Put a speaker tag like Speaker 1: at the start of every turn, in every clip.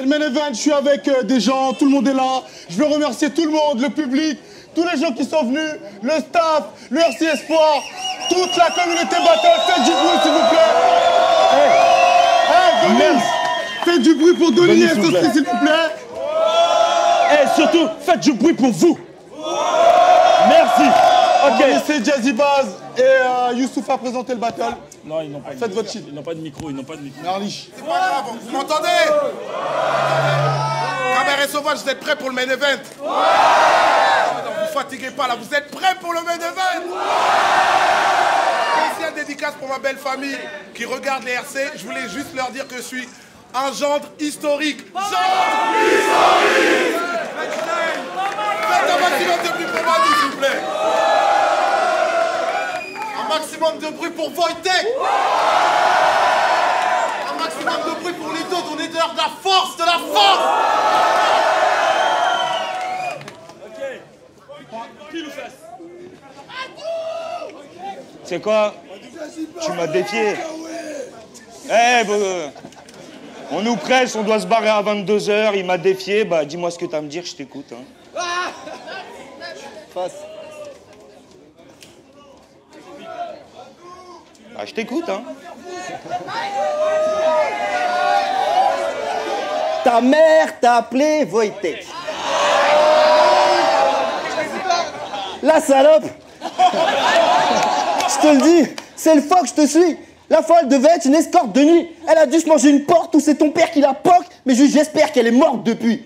Speaker 1: main event, je suis avec des gens, tout le monde est là. Je veux remercier tout le monde, le public, tous les gens qui sont venus, le staff, le RC Espoir, toute la communauté battle. Faites du bruit, s'il vous plaît. Denis, faites du bruit pour Denis et Sophie, s'il vous plaît.
Speaker 2: Et surtout, faites du bruit pour vous. Merci.
Speaker 1: On va laisser Jazzy Baz et Youssouf à présenter le battle.
Speaker 2: Non, ils n'ont pas de
Speaker 1: Faites votre shit.
Speaker 2: Ils n'ont pas de micro, ils n'ont pas de micro.
Speaker 1: Merlich.
Speaker 3: C'est pas grave, vous m'entendez? Caméra et Sauvage, vous êtes prêts pour le main event? Ouais. Non, vous fatiguez pas là, vous êtes prêts pour le main event? Spéciale dédicace pour ma belle famille qui regarde les RC. Je voulais juste leur dire que je suis un gendre historique. Gendre historique. Faites un maximum de bruit pour moi, s'il vous plaît. Un maximum de bruit pour Wojtek. Un maximum de bruit pour les deux. Donnez-leur de la force, de la force.
Speaker 2: Ok. Pile ou face? C'est quoi? Tu m'as défié. On nous presse, on doit se barrer à 22 h. Il m'a défié. Bah, dis-moi ce que t'as à me dire, je t'écoute. Hein.
Speaker 4: Face.
Speaker 2: Ah, je t'écoute, hein.
Speaker 4: Ta mère t'a appelé Wojtek. La salope. Je te le dis, c'est le fois que je te suis. La fois, elle devait être une escorte de nuit. Elle a dû se manger une porte ou c'est ton père qui la poque, mais juste j'espère qu'elle est morte depuis.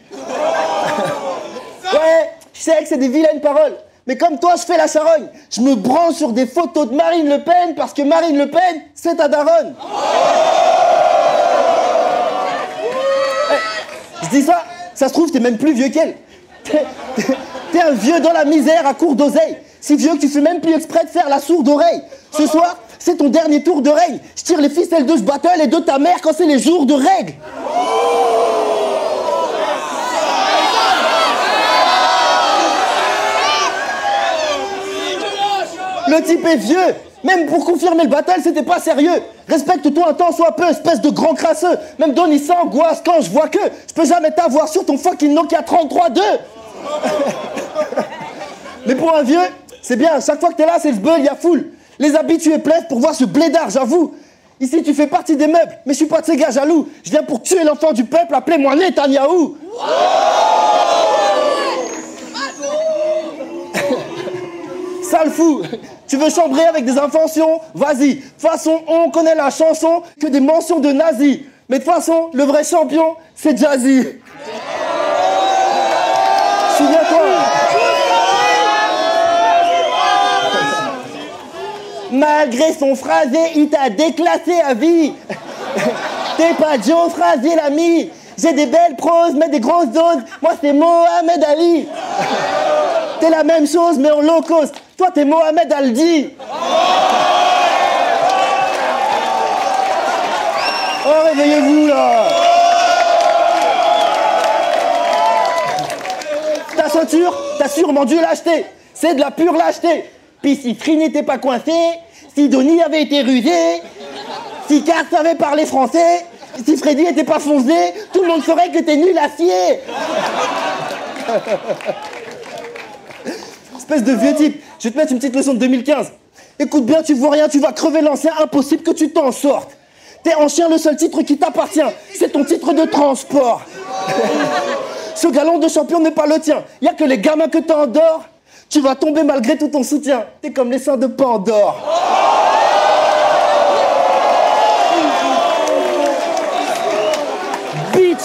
Speaker 4: Ouais, je sais que c'est des vilaines paroles. Mais comme toi, je fais la charogne. Je me branche sur des photos de Marine Le Pen parce que Marine Le Pen, c'est ta daronne. Je dis ça, ça se trouve, t'es même plus vieux qu'elle. T'es un vieux dans la misère à court d'oseille. Si vieux que tu fais même plus exprès de faire la sourde oreille. Ce soir, c'est ton dernier tour de règne. Je tire les ficelles de ce battle et de ta mère quand c'est les jours de règle. Le type est vieux. Même pour confirmer le battle, c'était pas sérieux. Respecte-toi un temps soit peu, espèce de grand crasseux. Même Donny s'angoisse quand je vois que je peux jamais t'avoir sur ton fucking Nokia 33.2. Mais pour un vieux, c'est bien. Chaque fois que t'es là, c'est le beul, y a foule. Les habitués plaisent pour voir ce blédard, j'avoue. Ici, tu fais partie des meubles, mais je suis pas de ces gars jaloux. Je viens pour tuer l'enfant du peuple, appelez-moi Netanyahou. Sale fou. Tu veux chambrer avec des inventions? Vas-y. De toute façon, on connaît la chanson que des mentions de nazis. Mais de toute façon, le vrai champion, c'est Jazzy. Souviens-toi. Malgré son phrasé, il t'a déclassé à vie. T'es pas Joe Phrasé, l'ami. J'ai des belles proses, mais des grosses doses. Moi, c'est Mohamed Ali. T'es la même chose, mais en low cost. Toi, t'es Mohamed Aldi. Oh, réveillez-vous, là. Ta ceinture, t'as sûrement dû l'acheter. C'est de la pure lâcheté. Puis si Free n'était pas coincé, si Donny avait été rusé, si Cars savait parler français, si Freddy était pas foncé, tout le monde saurait que t'es nul à scier. Espèce de vieux type, je vais te mettre une petite leçon de 2015. Écoute bien, tu vois rien, tu vas crever l'ancien, impossible que tu t'en sortes. T'es en chien, le seul titre qui t'appartient, c'est ton titre de transport. Ce galon de champion n'est pas le tien, y a que les gamins que t'endors. Tu vas tomber malgré tout ton soutien. T'es comme les seins de Pandore. Bitch,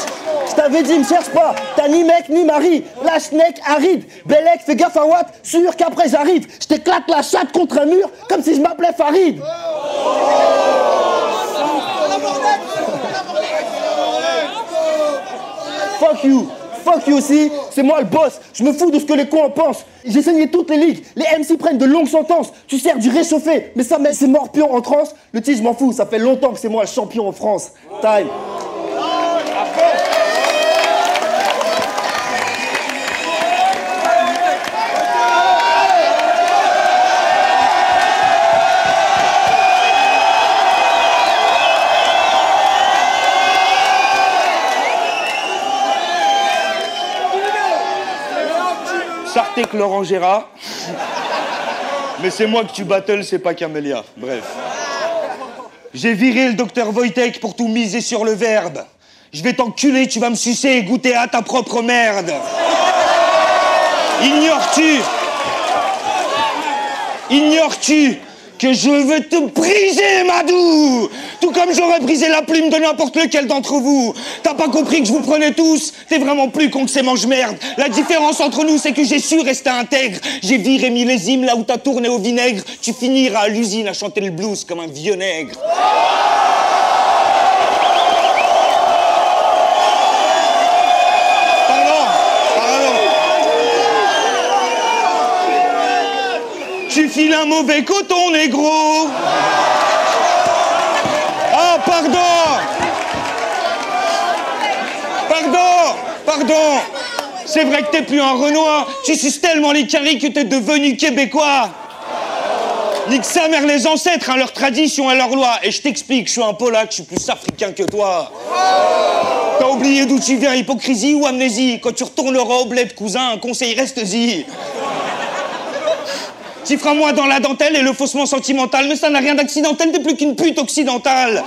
Speaker 4: je t'avais dit, me cherche pas. T'as ni mec ni mari. Lâche neck aride. Bellec, fais gaffe à Watt. Sûr qu'après j'arrive. Je t'éclate la chatte contre un mur comme si je m'appelais Farid. Fuck you. Fuck you aussi, c'est moi le boss, je me fous de ce que les cons en pensent. J'ai saigné toutes les ligues, les MC prennent de longues sentences. Tu sers du réchauffé, mais ça met ses morpions en transe. Le titre, je m'en fous, ça fait longtemps que c'est moi le champion en France. Time.
Speaker 2: capté que Laurent Gérard. Mais c'est moi que tu battles, c'est pas Camélia. Bref. J'ai viré le docteur Wojtek pour tout miser sur le verbe. Je vais t'enculer, tu vas me sucer et goûter à ta propre merde. Ignores-tu que je veux te briser, Madou? Tout comme j'aurais brisé la plume de n'importe lequel d'entre vous. T'as pas compris que je vous prenais tous? T'es vraiment plus con que ces mange-merde. La différence entre nous, c'est que j'ai su rester intègre. J'ai viré millésime là où t'as tourné au vinaigre. Tu finiras à l'usine à chanter le blues comme un vieux nègre. Tu files un mauvais coton, négro. Ah, pardon. C'est vrai que t'es plus un Renoir. Tu suces tellement les caries que t'es devenu Québécois. Nique sa mère les ancêtres, hein, leur tradition et leur loi. Et je t'explique, je suis un Polac, je suis plus africain que toi. T'as oublié d'où tu viens, hypocrisie ou amnésie? Quand tu retourneras au bled, cousin, un conseil, reste-y. Tu feras moins dans la dentelle et le faussement sentimental, mais ça n'a rien d'accidentel, t'es plus qu'une pute occidentale.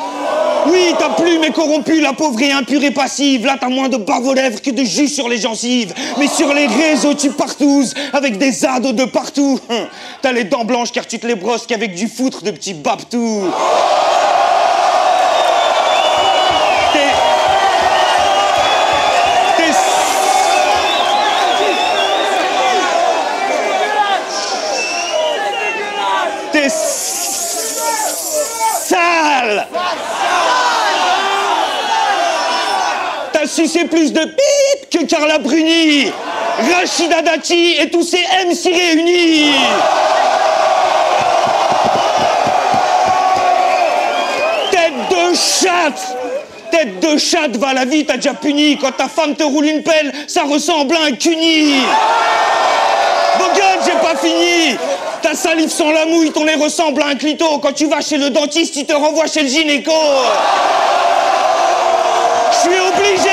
Speaker 2: Oui, ta plume est corrompue, la pauvre et impure et passive. Là, t'as moins de bave aux lèvres que de jus sur les gencives. Mais sur les réseaux, tu partouzes avec des ados de partout. T'as les dents blanches car tu te les brosses qu'avec du foutre de petits babtous. T'es sale. T'as sucé plus de pip que Carla Bruni, Rachida Dati et tous ces MC réunis. Tête de chatte, va la vie, t'as déjà puni. Quand ta femme te roule une pelle, ça ressemble à un cuni. Bon gueule, j'ai pas fini. Ta salive sans la mouille, ton nez ressemble à un clito. Quand tu vas chez le dentiste, il te renvoie chez le gynéco. Je suis obligé.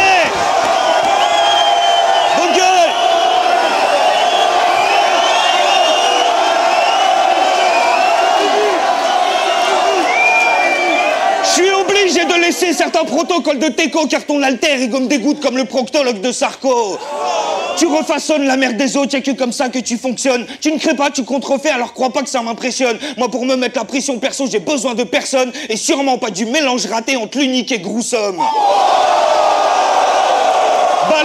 Speaker 2: Bonne gueule. Je suis obligé de laisser certains protocoles de Teco car ton altère est gomme des gouttes comme le proctologue de Sarko. Tu refaçonnes la merde des autres, y'a que comme ça que tu fonctionnes. Tu ne crées pas, tu contrefais, alors crois pas que ça m'impressionne. Moi, pour me mettre la pression perso, j'ai besoin de personne. Et sûrement pas du mélange raté entre l'unique et Groussomme. Bas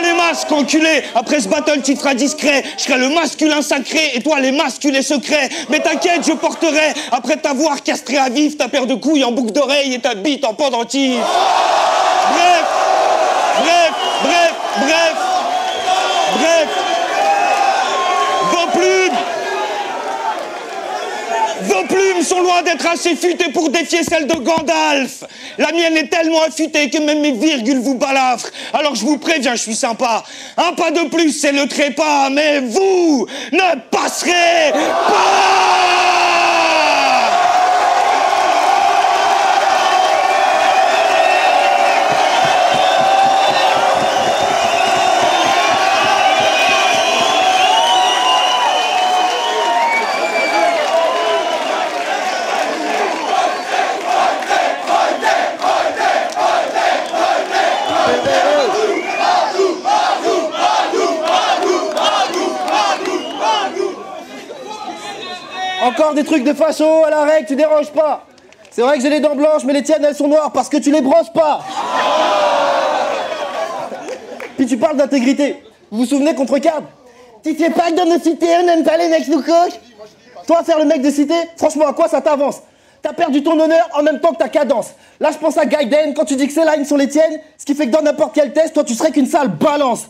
Speaker 2: les masques, enculé. Après ce battle, tu te feras discret. Je serai le masculin sacré et toi les masculés secrets. Mais t'inquiète, je porterai, après t'avoir castré à vif, ta paire de couilles en boucle d'oreille et ta bite en pendentif. Bref. Vos plumes sont loin d'être assez futées pour défier celles de Gandalf. La mienne est tellement affûtée que même mes virgules vous balafrent. Alors je vous préviens, je suis sympa. Un pas de plus, c'est le trépas, mais vous ne passerez pas.
Speaker 4: Encore des trucs de facho à la règle, tu déranges pas. C'est vrai que j'ai les dents blanches, mais les tiennes elles sont noires parce que tu les brosses pas. Puis tu parles d'intégrité. Vous vous souvenez contre Card? Tu sais pas que dans nos cités on n'aime pas les mecs nous coquent. Toi faire le mec de cité, franchement à quoi ça t'avance? T'as perdu ton honneur en même temps que ta cadence. Là je pense à Gaiden, quand tu dis que ces lines sont les tiennes, ce qui fait que dans n'importe quel test, toi tu serais qu'une sale balance.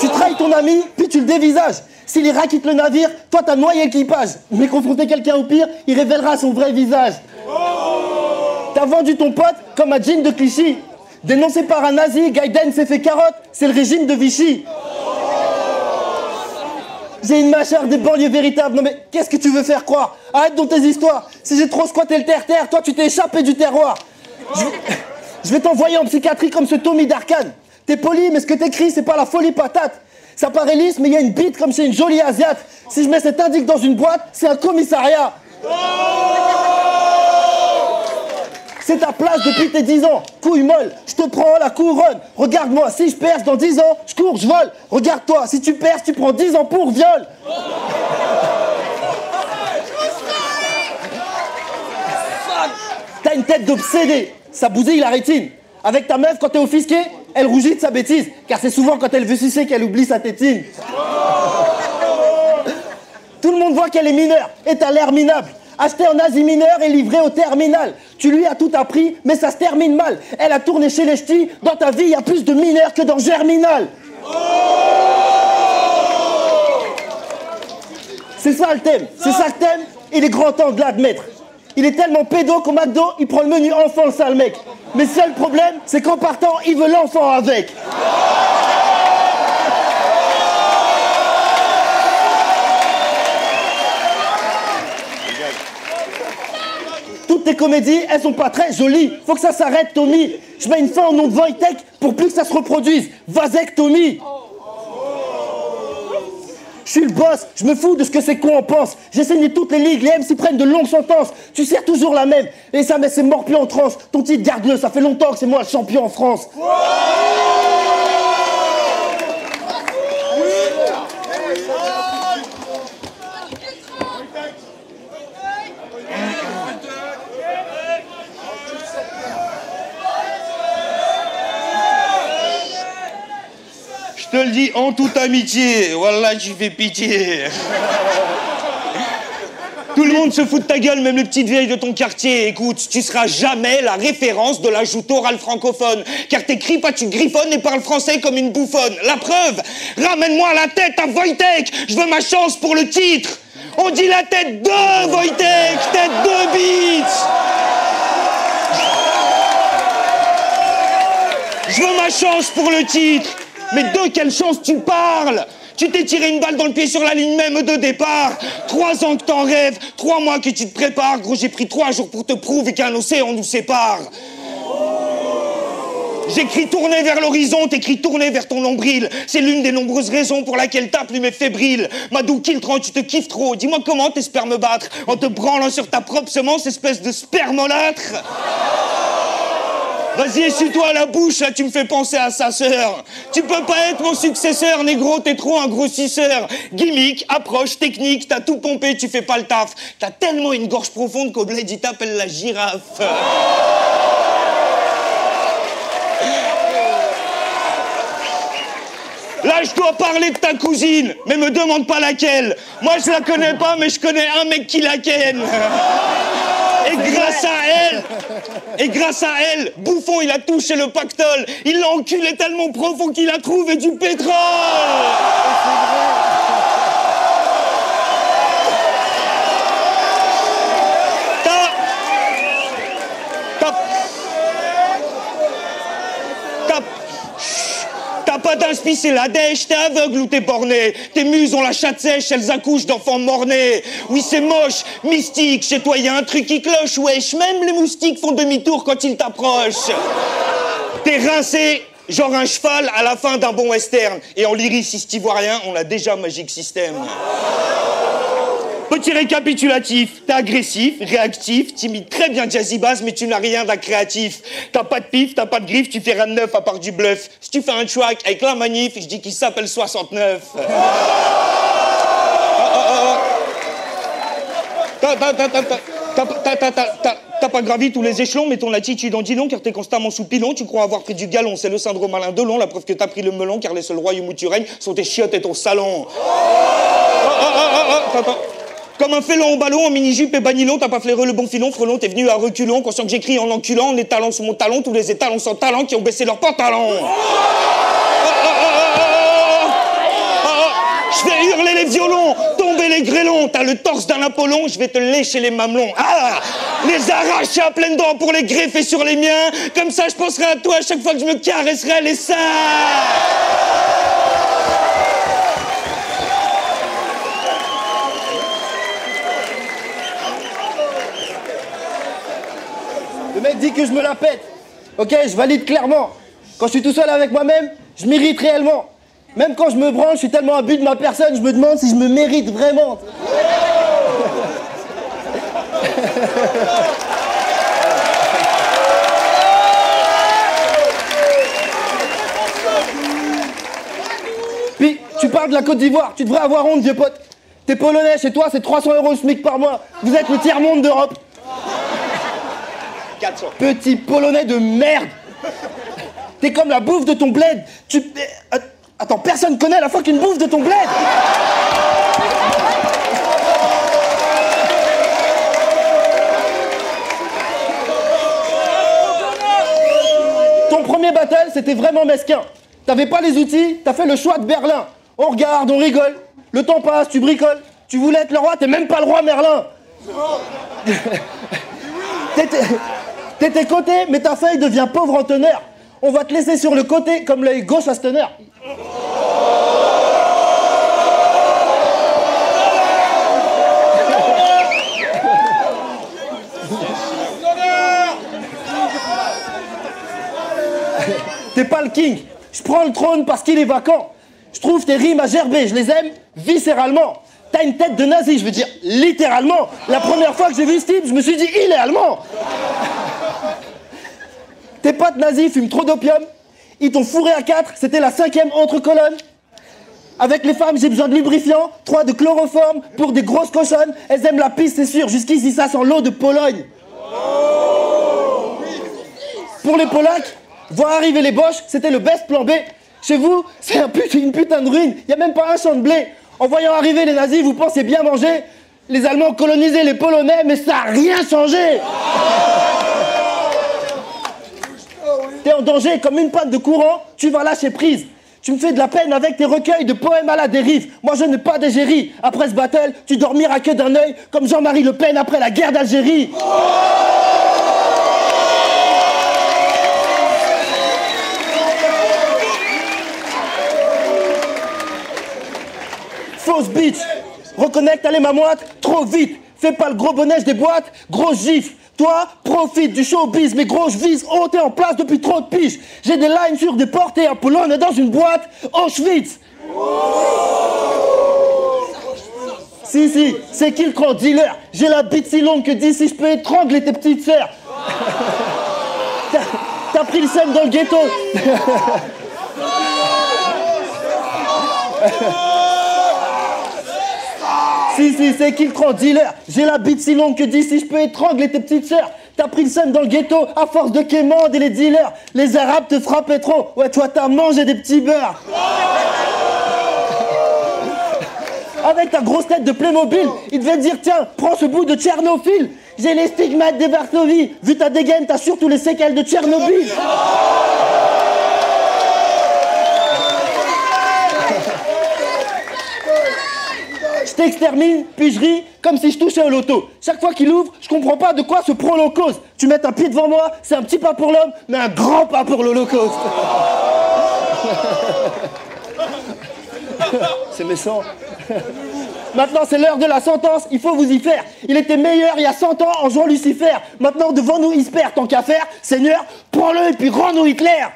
Speaker 4: Tu trahis ton ami, puis tu le dévisages. Si l'Irak quitte le navire, toi t'as noyé l'équipage. Mais confronter quelqu'un au pire, il révélera son vrai visage. T'as vendu ton pote comme un jean de Clichy. Dénoncé par un nazi, Gaiden s'est fait carotte, c'est le régime de Vichy. J'ai une mâchoire des banlieues véritables. Non mais qu'est-ce que tu veux faire croire? Arrête donc tes histoires. Si j'ai trop squatté le terre-terre, toi tu t'es échappé du terroir. Je vais t'envoyer en psychiatrie comme ce Tommy d'Arkane. T'es poli, mais ce que t'écris, c'est pas la folie patate. Ça paraît lisse, mais il y a une bite comme chez une jolie asiate. Si je mets cet indique dans une boîte, c'est un commissariat. C'est ta place depuis tes 10 ans. Couille molle, je te prends la couronne. Regarde-moi, si je perce dans 10 ans, je cours, je vole. Regarde-toi, si tu perces, tu prends 10 ans pour viol. T'as une tête d'obsédé, ça bousille la rétine. Avec ta meuf, quand t'es offusqué, elle rougit de sa bêtise. Car c'est souvent quand elle veut sucer qu'elle oublie sa tétine. Tout le monde voit qu'elle est mineure et t'as l'air minable. Acheté en Asie mineure et livré au terminal. Tu lui as tout appris, mais ça se termine mal. Elle a tourné chez les ch'tis. Dans ta vie, il y a plus de mineurs que dans Germinal. C'est ça le thème. C'est ça le thème. Il est grand temps de l'admettre. Il est tellement pédo qu'au McDo, il prend le menu enfant, le sale mec. Mais seul problème, c'est qu'en partant, il veut l'enfant avec. Toutes tes comédies, elles sont pas très jolies. Faut que ça s'arrête, Tommy. Je mets une fin au nom de Wojtek pour plus que ça se reproduise. Vasectomie. Je suis le boss, je me fous de ce que ces cons en pensent. J'ai saigné toutes les ligues, les MC prennent de longues sentences. Tu sers toujours la même, et ça met ses morts plus en transe. Ton titre, garde-le, ça fait longtemps que c'est moi le champion en France.
Speaker 2: Je te le dis en toute amitié, voilà, tu fais pitié. Tout le monde se fout de ta gueule, même les petites vieilles de ton quartier. Écoute, tu seras jamais la référence de la joute orale francophone. Car t'écris pas, tu griffonnes et parles français comme une bouffonne. La preuve, ramène-moi la tête à Wojtek. Je veux ma chance pour le titre. On dit la tête de Wojtek, tête de bite. Je veux ma chance pour le titre. Mais de quelle chance tu parles? Tu t'es tiré une balle dans le pied sur la ligne même de départ. 3 ans que t'en rêves, 3 mois que tu te prépares. Gros, j'ai pris 3 jours pour te prouver qu'un océan nous sépare. J'écris tourner vers l'horizon, t'écris tourner vers ton nombril. C'est l'une des nombreuses raisons pour laquelle ta plume est fébrile. Madou Kiltran, tu te kiffes trop. Dis-moi comment t'espères me battre en te branlant sur ta propre semence, espèce de spermolâtre. Vas-y, essuie-toi la bouche, là, tu me fais penser à sa sœur. Tu peux pas être mon successeur, négro, t'es trop un grossisseur. Gimmick, approche, technique, t'as tout pompé, tu fais pas le taf. T'as tellement une gorge profonde qu'au bled, il t'appelle la girafe. Là, je dois parler de ta cousine, mais me demande pas laquelle. Moi, je la connais pas, mais je connais un mec qui la ken. Et grâce à elle, Bouffon, il a touché le pactole. Il l'a enculé tellement profond qu'il a trouvé du pétrole. T'as pas d'inspi, c'est la dèche, t'es aveugle ou t'es borné. Tes muses ont la chatte sèche, elles accouchent d'enfants mornés. Oui, c'est moche, mystique, chez toi y a un truc qui cloche, wesh. Même les moustiques font demi-tour quand ils t'approchent. T'es rincé, genre un cheval à la fin d'un bon western. Et en lyriciste ivoirien, on a déjà Magic System. Petit récapitulatif, t'es agressif, réactif, timide, très bien jazzy bass, mais tu n'as rien d'un créatif. T'as pas de pif, t'as pas de griffe, tu fais rien de neuf à part du bluff. Si tu fais un track avec la manif, je dis qu'il s'appelle 69. T'as pas gravi tous les échelons, mais ton attitude en dit non, car t'es constamment sous pilon. Tu crois avoir pris du galon, c'est le syndrome Alain Delon. La preuve que t'as pris le melon, car les seuls royaumes où tu règnes sont tes chiottes et ton salon. Comme un félon au ballon, en mini-jupe et banilon, t'as pas flairé le bon filon, frelon, t'es venu à reculons, conscient que j'écris en enculant, les talons sous mon talon, tous les étalons sans talent qui ont baissé leurs pantalons. Je vais hurler les violons, tomber les grêlons, t'as le torse d'un Apollon, je vais te lécher les mamelons. Ah, les arracher à pleines dents pour les greffer sur les miens, comme ça je penserai à toi à chaque fois que je me caresserai les seins.
Speaker 4: Le mec dit que je me la pète. Ok, je valide clairement. Quand je suis tout seul avec moi-même, je m'irrite réellement. Même quand je me branle, je suis tellement imbu de ma personne, je me demande si je me mérite vraiment. Puis, tu parles de la Côte d'Ivoire, tu devrais avoir honte, vieux pote. T'es polonais, chez toi, c'est 300 € le SMIC par mois. Vous êtes le tiers-monde d'Europe.
Speaker 2: 400.
Speaker 4: Petit polonais de merde. T'es comme la bouffe de ton bled. Attends, personne connaît la fucking bouffe de ton bled. Ton premier battle, c'était vraiment mesquin. T'avais pas les outils, t'as fait le choix de Berlin. On regarde, on rigole. Le temps passe, tu bricoles. Tu voulais être le roi, t'es même pas le roi Merlin. T'étais coté, mais ta feuille devient pauvre en teneur. On va te laisser sur le côté comme l'œil gauche à Stunner. T'es pas le king. Je prends le trône parce qu'il est vacant. Je trouve tes rimes à gerber, je les aime viscéralement. T'as une tête de nazi, je veux dire littéralement. La première fois que j'ai vu ce type, je me suis dit, il est allemand. Tes potes nazis fument trop d'opium. Ils t'ont fourré à 4, c'était la 5e autre colonne. Avec les femmes, j'ai besoin de lubrifiant, 3 de chloroforme pour des grosses cochonnes. Elles aiment la pisse, c'est sûr. Jusqu'ici, ça sent l'eau de Pologne. Pour les Polacs, voir arriver les Boches, c'était le best plan B. Chez vous, c'est une putain de ruine. Y a même pas un champ de blé. En voyant arriver les nazis, vous pensez bien manger. Les Allemands colonisaient les Polonais, mais ça a rien changé. T'es en danger comme une panne de courant, tu vas lâcher prise. Tu me fais de la peine avec tes recueils de poèmes à la dérive. Moi je n'ai pas d'égérie. Après ce battle, tu dormiras que d'un œil, comme Jean-Marie Le Pen après la guerre d'Algérie. Fausse bitch. Reconnecte, allez ma moite, trop vite. Fais pas le gros bonnet des boîtes, gros gif. Toi, profite du showbiz, mais gros, je vise haut, t'es en place depuis trop de piges. J'ai des lines sur des portes et un Pologne dans une boîte, Auschwitz. Si, c'est qui le grand dealer? J'ai la bite si longue que d'ici je peux étrangler tes petites sœurs. T'as pris le seum dans le ghetto. Si, c'est qui le grand dealer? J'ai la bite si longue que d'ici je peux étrangler tes petites sœurs. T'as pris le seum dans le ghetto à force de quémande et les dealers. Les arabes te frappaient trop. Ouais, toi t'as mangé des petits beurres. Avec ta grosse tête de Playmobil, il devait te dire tiens, prends ce bout de Tchernobyl. J'ai les stigmates des Varsovie. Vu ta dégaine, t'as surtout les séquelles de Tchernobyl. Je t'extermine, puis je ris comme si je touchais au loto. Chaque fois qu'il ouvre, je comprends pas de quoi se prend l'eau cause. Tu mets un pied devant moi, c'est un petit pas pour l'homme, mais un grand pas pour l'Holocauste. C'est méchant. Maintenant, c'est l'heure de la sentence, il faut vous y faire. Il était meilleur il y a 100 ans en jouant Lucifer. Maintenant, devant nous, il se perd. Tant qu'à faire, Seigneur, prends-le et puis rends-nous Hitler.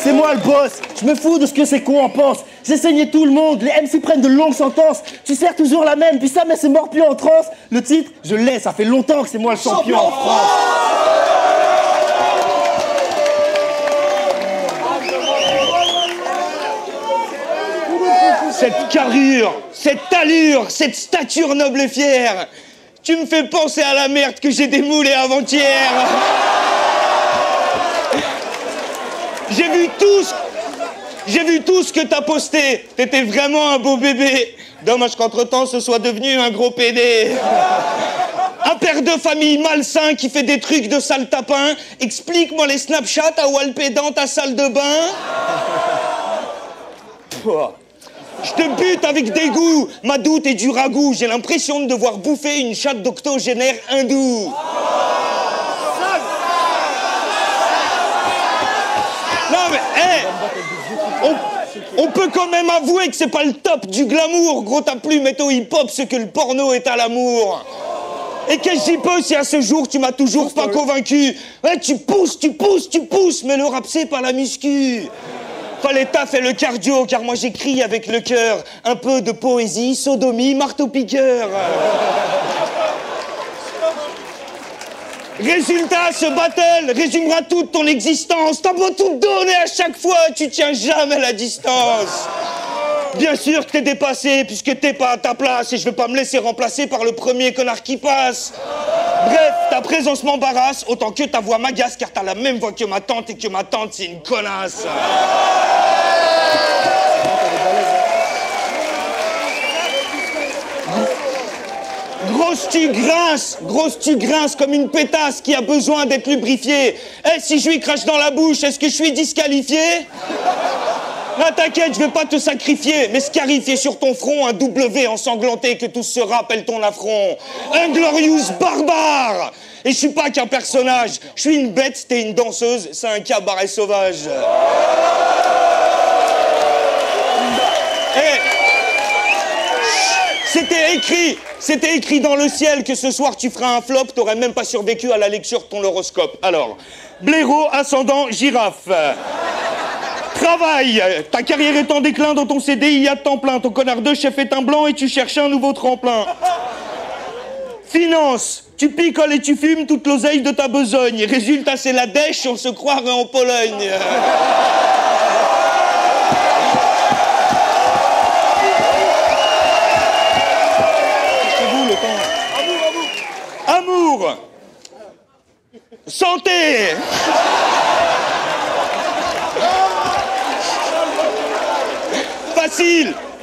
Speaker 4: C'est moi le boss, je me fous de ce que ces cons en pensent. J'ai saigné tout le monde, les MC prennent de longues sentences. Tu sers toujours la même, puis ça, mais c'est mort plus en transe. Le titre, je l'ai, ça fait longtemps que c'est moi le champion en France.
Speaker 2: Cette carrure, cette allure, cette stature noble et fière, tu me fais penser à la merde que j'ai démoulée avant-hier. J'ai vu tout ce que t'as posté. T'étais vraiment un beau bébé. Dommage qu'entre-temps, ce soit devenu un gros pédé. Un père de famille malsain qui fait des trucs de sale tapin. Explique-moi les Snapchats à walper dans ta salle de bain. Je te bute avec dégoût. Ma doute est du ragoût. J'ai l'impression de devoir bouffer une chatte d'octogénaire hindou. Non mais, On peut quand même avouer que c'est pas le top du glamour. Gros, ta plume est au hip-hop ce que le porno est à l'amour. Et qu'est-ce que j'y peux si à ce jour tu m'as toujours pas convaincu? Ouais, tu pousses, mais le rap c'est pas la muscu. Fallait taffer le cardio, car moi j'écris avec le cœur. Un peu de poésie, sodomie, marteau-piqueur. Résultat, ce battle résumera toute ton existence. T'as beau tout donner à chaque fois, tu tiens jamais la distance. Bien sûr que t'es dépassé, puisque t'es pas à ta place, et je vais pas me laisser remplacer par le premier connard qui passe. Bref, ta présence m'embarrasse, autant que ta voix m'agace, car t'as la même voix que ma tante, et que ma tante, c'est une connasse. Grosse tu grinces comme une pétasse qui a besoin d'être lubrifiée. Eh, si je lui crache dans la bouche, est-ce que je suis disqualifié? Non, t'inquiète, je vais pas te sacrifier, mais scarifier sur ton front un W ensanglanté que tous se rappellent ton affront. Inglorious barbare. Et je suis pas qu'un personnage, je suis une bête, t'es une danseuse, c'est un cabaret sauvage. Eh, c'était écrit dans le ciel que ce soir tu feras un flop, t'aurais même pas survécu à la lecture de ton horoscope. Alors, blaireau, ascendant, girafe. Travail, ta carrière est en déclin, dans ton CDI à temps plein, ton connard de chef est un blanc et tu cherches un nouveau tremplin. Finance, tu picoles et tu fumes toute l'oseille de ta besogne. Résultat, c'est la dèche, on se croirait en Pologne. Amour. Santé.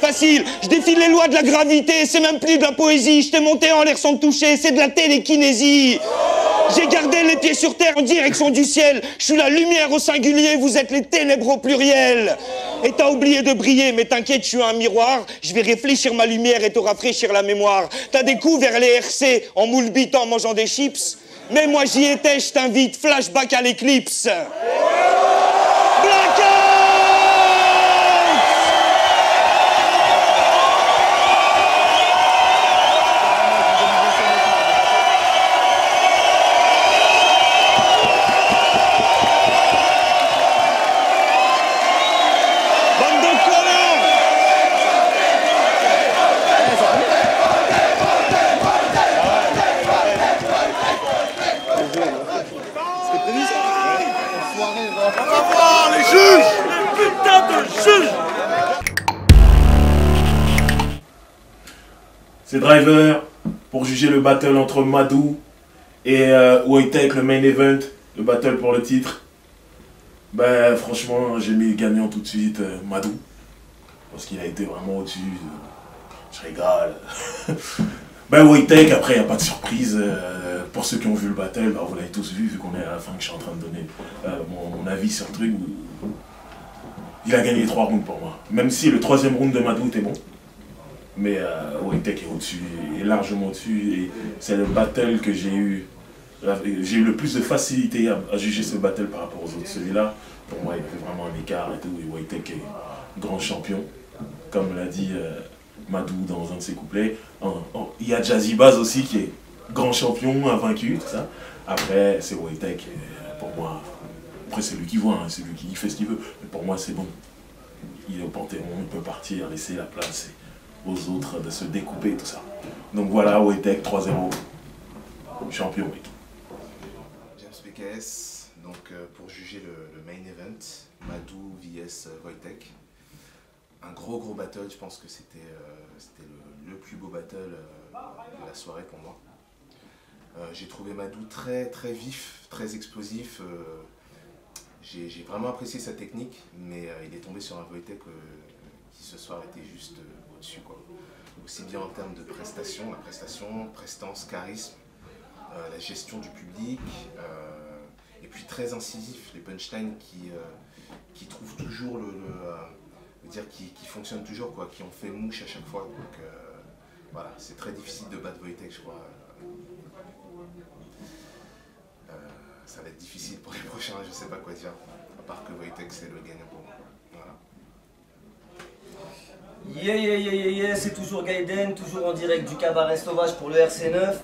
Speaker 2: Facile, je défie les lois de la gravité, c'est même plus de la poésie, je t'ai monté en l'air sans te toucher, c'est de la télékinésie. J'ai gardé les pieds sur terre en direction du ciel, je suis la lumière au singulier, vous êtes les ténèbres au pluriel. Et t'as oublié de briller, mais t'inquiète, je suis un miroir, je vais réfléchir ma lumière et te rafraîchir la mémoire. T'as découvert les RC en moule bite en mangeant des chips, mais moi j'y étais, je t'invite, flashback à l'éclipse.
Speaker 5: C'est Driver pour juger le battle entre Madou et Wojtek, le main event, le battle pour le titre. Ben franchement, j'ai mis le gagnant tout de suite, Madou, parce qu'il a été vraiment au-dessus. Je rigole. Ben Wojtek, après, il n'y a pas de surprise. Pour ceux qui ont vu le battle, ben, vous l'avez tous vu qu'on est à la fin que je suis en train de donner mon avis sur le truc. Il a gagné 3 rounds pour moi. Même si le 3e round de Madou était bon. Mais Wojtek est au-dessus, est largement au-dessus. Et c'est le battle que j'ai eu. J'ai eu le plus de facilité à juger ce battle par rapport aux autres. Celui-là, pour moi, il y avait vraiment un écart et tout. Et Wojtek est grand champion. Comme l'a dit Madou dans un de ses couplets. Il y a Jazzy Baz aussi qui est grand champion, invaincu, tout ça. Après, c'est Wojtek. Pour moi, après c'est lui qui voit, hein, c'est lui qui fait ce qu'il veut. Mais pour moi, c'est bon. Il est au Panthéon, il peut partir, laisser la place aux autres de se découper, tout ça. Donc voilà, Wojtek 3-0, champion, mec.
Speaker 6: James PKS, donc pour juger le main event, Madou vs Wojtek. Un gros battle, je pense que c'était le plus beau battle de la soirée pour moi. J'ai trouvé Madou très vif, très explosif. J'ai vraiment apprécié sa technique, mais il est tombé sur un Wojtek qui ce soir était juste au-dessus, quoi. Aussi bien en termes de prestations, prestance, charisme, la gestion du public, et puis très incisif, les punchlines qui trouvent toujours qui fonctionnent toujours, quoi, qui ont fait mouche à chaque fois. Donc voilà, c'est très difficile de battre Wojtek, je crois. Ça va être difficile pour les prochains, je sais pas quoi dire, à part que Wojtek c'est le gagnant pour moi. Voilà.
Speaker 7: Yeah, c'est toujours Gaiden, toujours en direct du cabaret sauvage pour le RC9.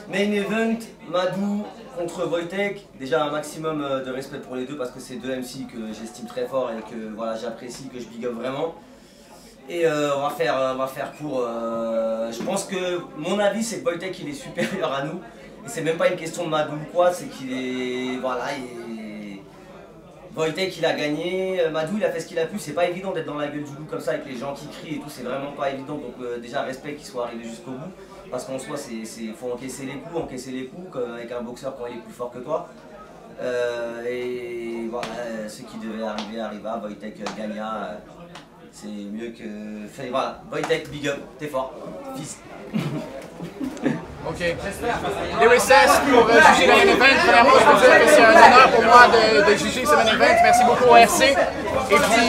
Speaker 7: Main event, Madou contre Wojtek. Déjà un maximum de respect pour les deux parce que c'est deux MC que j'estime très fort et que voilà, j'apprécie, que je big up vraiment. Et on va faire court. Je pense que mon avis c'est que Wojtek il est supérieur à nous. Et c'est même pas une question de Madou ou quoi, c'est qu'il est. Voilà, Wojtek il a gagné, Madou il a fait ce qu'il a pu, c'est pas évident d'être dans la gueule du loup comme ça avec les gens qui crient et tout, c'est vraiment pas évident, donc déjà respect qu'il soit arrivé jusqu'au bout, parce qu'en soi faut encaisser les coups avec un boxeur quand il est plus fort que toi. Et voilà, ce qui devait arriver arriva, Wojtek gagna, c'est mieux que... Enfin, voilà, Wojtek, big up, t'es fort, fils.
Speaker 8: Ok. Les recess pour juger le main event. Premièrement, je peux dire que c'est un honneur pour moi de juger ce main event. Merci beaucoup au RC. Et puis,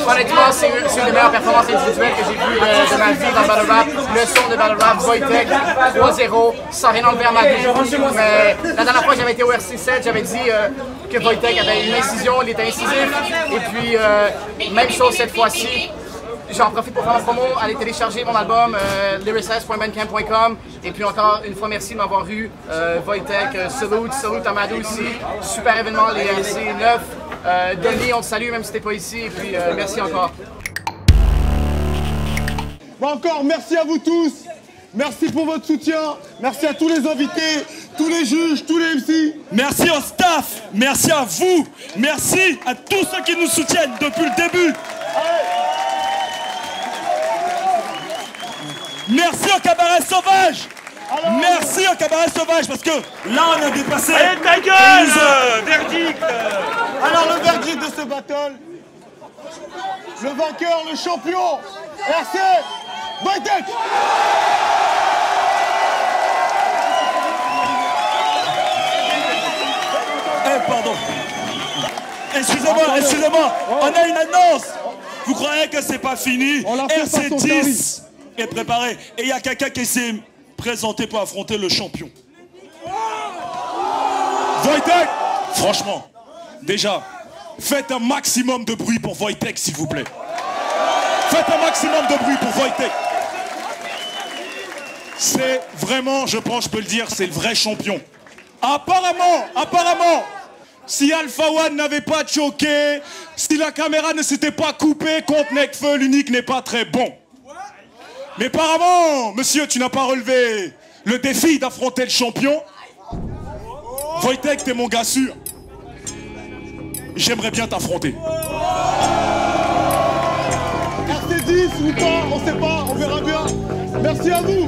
Speaker 8: honnêtement, c'est une des meilleures performances individuelles que j'ai vues de ma vie dans le battle rap. Le son de battle rap, Wojtek, 3-0, sans rien enlever à ma vie. Mais la dernière fois que j'avais été au RC7, j'avais dit que Wojtek avait une incision, il était incisif. Et puis, même chose cette fois-ci. J'en profite pour faire ma promo, allez télécharger mon album lyricist.bandcamp.com. Et puis encore une fois, merci de m'avoir eu. Wojtek, salute à Madou aussi. Super événement, les RC9. Denis, on te salue même si t'es pas ici. Et puis merci encore.
Speaker 1: Bon, encore merci à vous tous. Merci pour votre soutien. Merci à tous les invités, tous les juges, tous les MC.
Speaker 2: Merci au staff, merci à vous, merci à tous ceux qui nous soutiennent depuis le début. Merci au cabaret sauvage. Merci au cabaret sauvage parce que là on a dépassé.
Speaker 9: Allez ta gueule verdict.
Speaker 1: Alors le verdict de ce battle, le vainqueur, le champion, RC Wojtek.
Speaker 2: Pardon. Excusez-moi, on a une annonce. Vous croyez que c'est pas fini? RC10 est préparé et il y a quelqu'un qui s'est présenté pour affronter le champion. Wojtek, franchement, déjà, faites un maximum de bruit pour Wojtek, s'il vous plaît. Faites un maximum de bruit pour Wojtek. C'est vraiment, je pense, je peux le dire, c'est le vrai champion. Apparemment, si Alpha One n'avait pas choqué, si la caméra ne s'était pas coupée contre Nekfeu, l'unique n'est pas très bon. Mais apparemment, monsieur, tu n'as pas relevé le défi d'affronter le champion. Wojtek, t'es mon gars sûr. J'aimerais bien t'affronter.
Speaker 1: RC10 ou pas, on sait pas, on verra bien. Merci à vous.